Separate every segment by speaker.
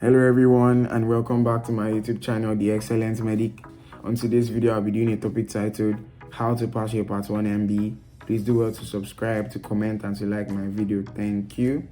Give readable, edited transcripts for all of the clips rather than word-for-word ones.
Speaker 1: Hello everyone, and welcome back to my YouTube channel, The Excellent Medic. On today's video, I'll be doing a topic titled How to Pass Your Part 1 MB. Please do well to subscribe, to comment, and to like my video. Thank you.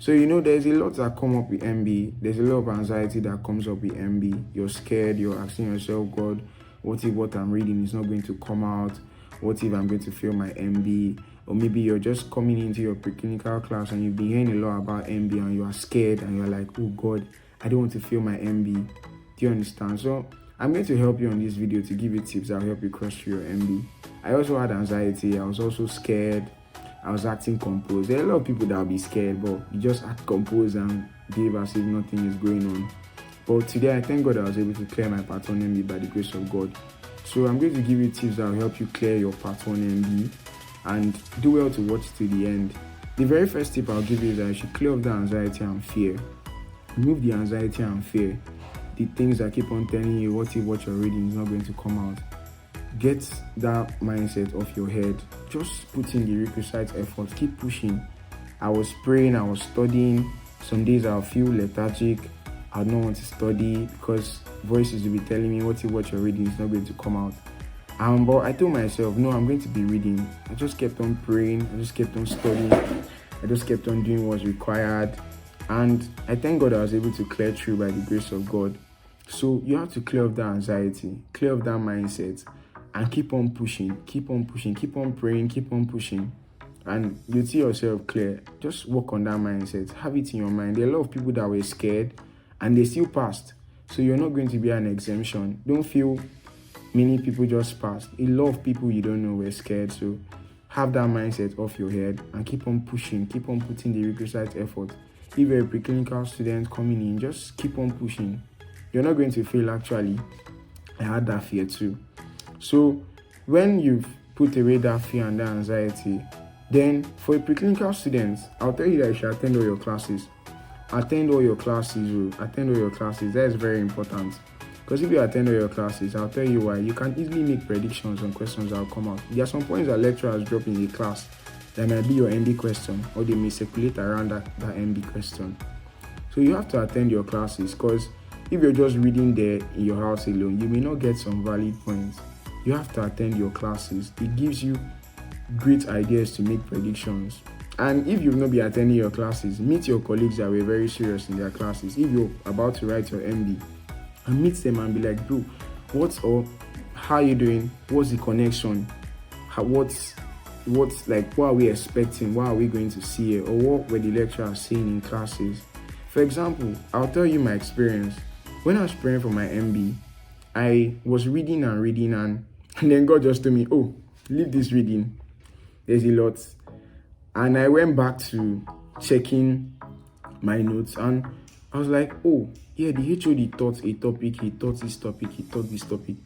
Speaker 1: So there's a lot that come up with MB. There's a lot of anxiety that comes up with MB. You're scared, you're asking yourself, God, what if what I'm reading is not going to come out? What if I'm going to fail my MB? Or maybe you're just coming into your preclinical class and you've been hearing a lot about MB and you are scared and you're like, oh God, I don't want to fail my MB. Do you understand? So I'm going to help you on this video to give you tips that will help you cross through your MB. I also had anxiety. I was also scared. I was acting composed. There are a lot of people that will be scared, but you just act composed and behave as if nothing is going on. But today, I thank God I was able to clear my Part 1 MB by the grace of God. So I'm going to give you tips that will help you clear your Part 1 MB. And do well to watch to the end. The very first tip I'll give you is that you should clear up the anxiety and fear. Remove the anxiety and fear. The things that keep on telling you what if what you're reading is not going to come out. Get that mindset off your head. Just put in the requisite effort. Keep pushing. I was praying, I was studying. Some days I'll feel lethargic. I don't want to study because voices will be telling me what if what you're reading is not going to come out. But I told myself, no, I'm going to be reading. I just kept on praying. I just kept on studying. I just kept on doing what's required. And I thank God I was able to clear through by the grace of God. So you have to clear up that anxiety, clear up that mindset, and keep on pushing, keep on pushing, keep on praying, keep on pushing. And you'll see yourself clear. Just work on that mindset. Have it in your mind. There are a lot of people that were scared and they still passed. So you're not going to be an exemption. Don't feel many people just passed. A lot of people you don't know were scared. So have that mindset off your head and keep on pushing, keep on putting the requisite effort. If you're a preclinical student coming in, just keep on pushing. You're not going to fail actually. I had that fear too. So when you've put away that fear and that anxiety, then for a preclinical student, I'll tell you that you should attend all your classes. Attend all your classes. Attend all your classes. That is very important. Because if you attend all your classes, I'll tell you why. You can easily make predictions on questions that will come out. There are some points that lecturers drop in the class that might be your MB question, or they may circulate around that MB question. So you have to attend your classes, because if you're just reading there in your house alone, you may not get some valid points. You have to attend your classes. It gives you great ideas to make predictions. And if you've not been attending your classes, meet your colleagues that were very serious in their classes. If you're about to write your MB, and meet them and be like, bro, what's up? How are you doing? What's the connection? What are we expecting? What are we going to see here? Or what were the lecturers saying in classes? For example, I'll tell you my experience. When I was preparing for my MB, I was reading and then God just told me, oh, leave this reading. There's a lot. And I went back to checking my notes and I was like, oh, yeah, the HOD taught a topic, he taught this topic, he taught this topic.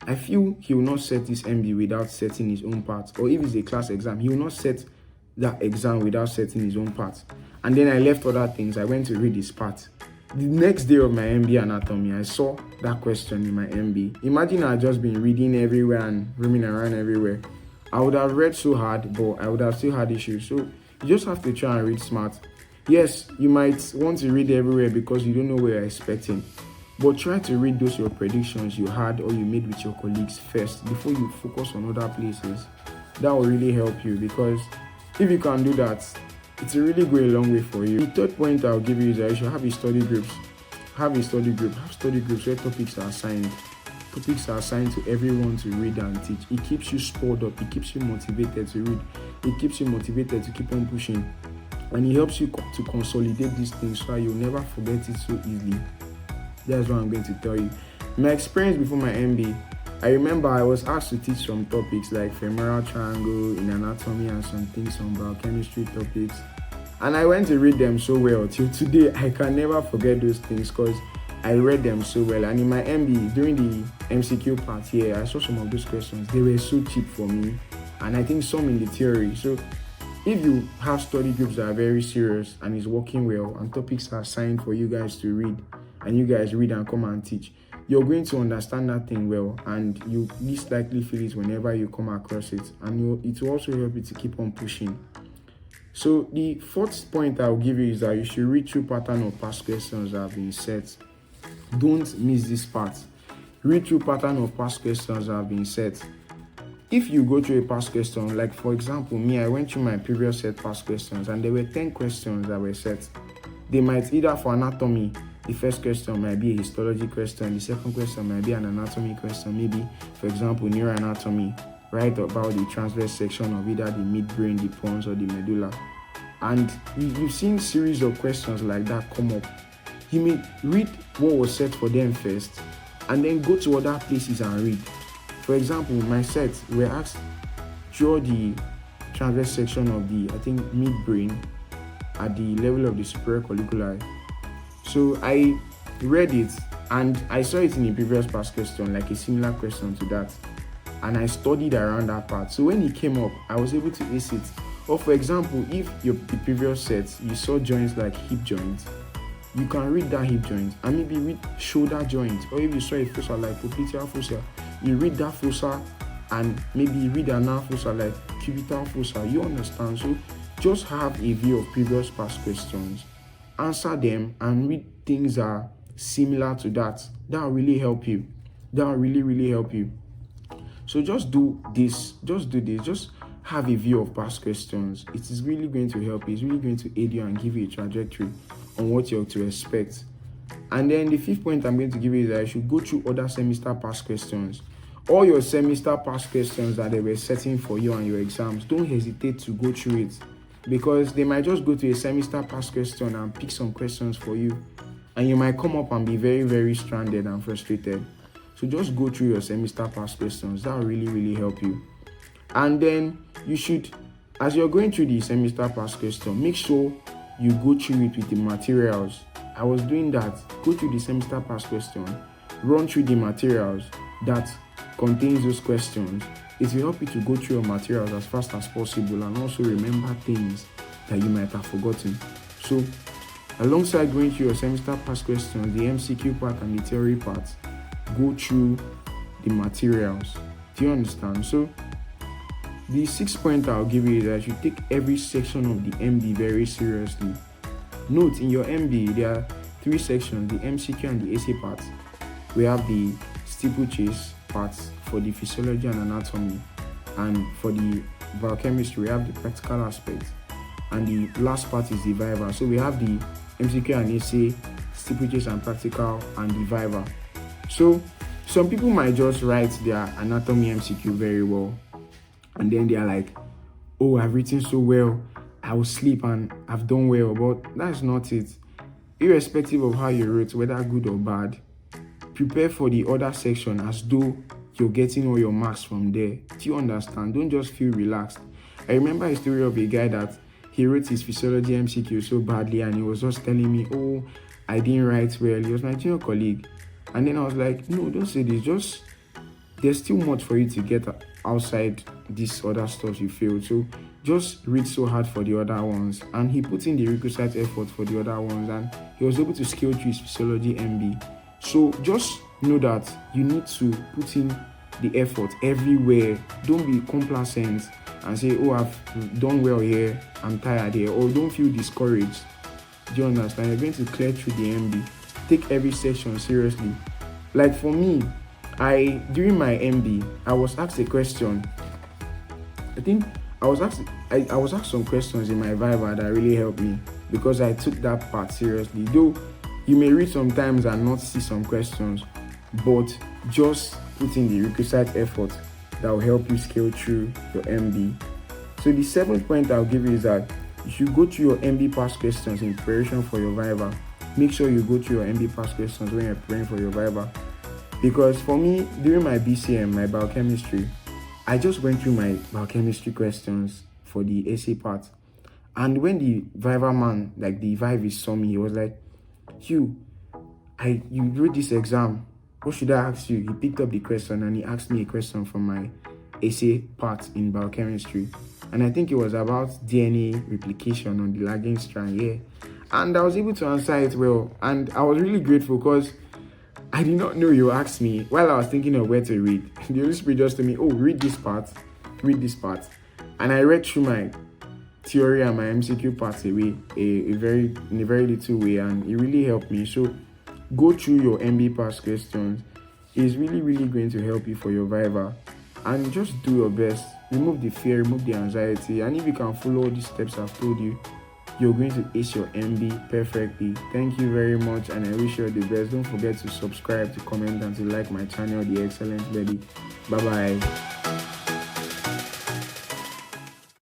Speaker 1: I feel he will not set this MB without setting his own part. Or if it's a class exam, he will not set that exam without setting his own part. And then I left other things. I went to read his part. The next day of my MB anatomy, I saw that question in my MB. Imagine I had just been reading everywhere and roaming around everywhere. I would have read so hard, but I would have still had issues. So you just have to try and read smart. Yes, you might want to read everywhere because you don't know what you're expecting. But try to read those your predictions you had or you made with your colleagues first before you focus on other places. That will really help you, because if you can do that, it will really go a long way for you. The third point I'll give you is that you should have a study groups. Have study groups where topics are assigned. Topics are assigned to everyone to read and teach. It keeps you spurred up. It keeps you motivated to read. It keeps you motivated to keep on pushing. And it helps you to consolidate these things so you'll never forget it so easily. That's what I'm going to tell you. My experience before my MB, I remember I was asked to teach some topics like femoral triangle in anatomy and some things on biochemistry topics. And I went to read them so well. Till today, I can never forget those things because I read them so well. And in my MB, during the MCQ part here, I saw some of those questions. They were so cheap for me. And I think some in the theory. So if you have study groups that are very serious and is working well and topics are assigned for you guys to read and you guys read and come and teach, you're going to understand that thing well and you least likely feel it whenever you come across it, and it will also help you to keep on pushing. So the fourth point I'll give you is that you should read through pattern of past questions that have been set. Don't miss this part. Read through pattern of past questions that have been set. If you go through a past question, like for example, me, I went through my previous set past questions and there were 10 questions that were set. They might either for anatomy, the first question might be a histology question, the second question might be an anatomy question, maybe, for example, neuroanatomy, write about the transverse section of either the midbrain, the pons, or the medulla. And you've seen series of questions like that come up. You may read what was set for them first, and then go to other places and read. For example, my set were asked, draw the transverse section of the, I think, midbrain at the level of the superior colliculi. So I read it and I saw it in a previous past question, like a similar question to that. And I studied around that part. So when it came up, I was able to ace it. Or for example, if the previous set, you saw joints like hip joint, you can read that hip joint and maybe read shoulder joint. Or if you saw a fossa like popliteal fossa, you read that fossa and maybe read another fossa like cubital fossa. You understand? So just have a view of previous past questions, answer them, and read things that are similar to that. That will really help you. That will really help you. So just do this. Just have a view of past questions. It is really going to help you. It's really going to aid you and give you a trajectory on what you're to expect. And then the fifth point I'm going to give you is that you should go through other semester past questions. All your semester past questions that they were setting for you and your exams, don't hesitate to go through it, because they might just go to a semester past question and pick some questions for you, and you might come up and be very stranded and frustrated. So just go through your semester past questions. That will really help you. And then you should, as you're going through the semester past question, make sure you go through it with the materials. I was doing that. Go through the semester past question, run through the materials that contains those questions. It will help you to go through your materials as fast as possible and also remember things that you might have forgotten. So alongside going through your semester past questions, the MCQ part and the theory part, go through the materials. Do you understand? So the sixth point I'll give you is that you take every section of the MB very seriously. Note, in your MB, there are 3 sections, the MCQ and the essay parts. We have the steeplechase parts for the physiology and anatomy, and for the biochemistry, we have the practical aspect, and the last part is the Viva. So we have the MCQ and essay, steeplechase and practical, and the Viva. So some people might just write their anatomy MCQ very well, and then they are like, oh, I've written so well, I will sleep and I've done well. But that's not it. Irrespective of how you wrote, whether good or bad, prepare for the other section as though you're getting all your marks from there. Do you understand? Don't just feel relaxed. I remember a story of a guy that he wrote his physiology MCQ so badly, and he was just telling me, oh, I didn't write well. He was my junior colleague. And then I was like, no, don't say this. There's still much for you to get outside this other stuff you failed. So just read so hard for the other ones. And he put in the requisite effort for the other ones, and he was able to scale through his physiology MB. So just know that you need to put in the effort everywhere. Don't be complacent and say, oh, I've done well here, I'm tired here, or don't feel discouraged. Do you understand? You're going to clear through the MB. Take every section seriously. Like for me, during my MB, I was asked a question. I think I was asked some questions in my Viva that really helped me, because I took that part seriously. Though you may read sometimes and not see some questions, but just put in the requisite effort that will help you scale through your MB. So the seventh point I'll give you is that you should go through your MB past questions in preparation for your Viva. Make sure you go through your MB past questions when you're preparing for your Viva. Because for me, during my BCM, my biochemistry, I just went through my biochemistry questions for the essay part. And when the Viva man, like the Vivist, saw me, he was like, Hugh, you wrote this exam. What should I ask you? He picked up the question and he asked me a question from my essay part in biochemistry. And I think it was about DNA replication on the lagging strand, yeah. And I was able to answer it well. And I was really grateful because I did not know you asked me while I was thinking of where to read. The Holy Spirit just told me, oh, read this part. And I read through my theory and my MCQ parts away in a very little way, and it really helped me. So go through your MB past questions. It's really going to help you for your Viva, and just do your best. Remove the fear, remove the anxiety, and if you can follow all these steps I've told you, you're going to ace your MB perfectly. Thank you very much, and I wish you all the best. Don't forget to subscribe, to comment, and to like my channel, The Excellent Medic. Bye bye.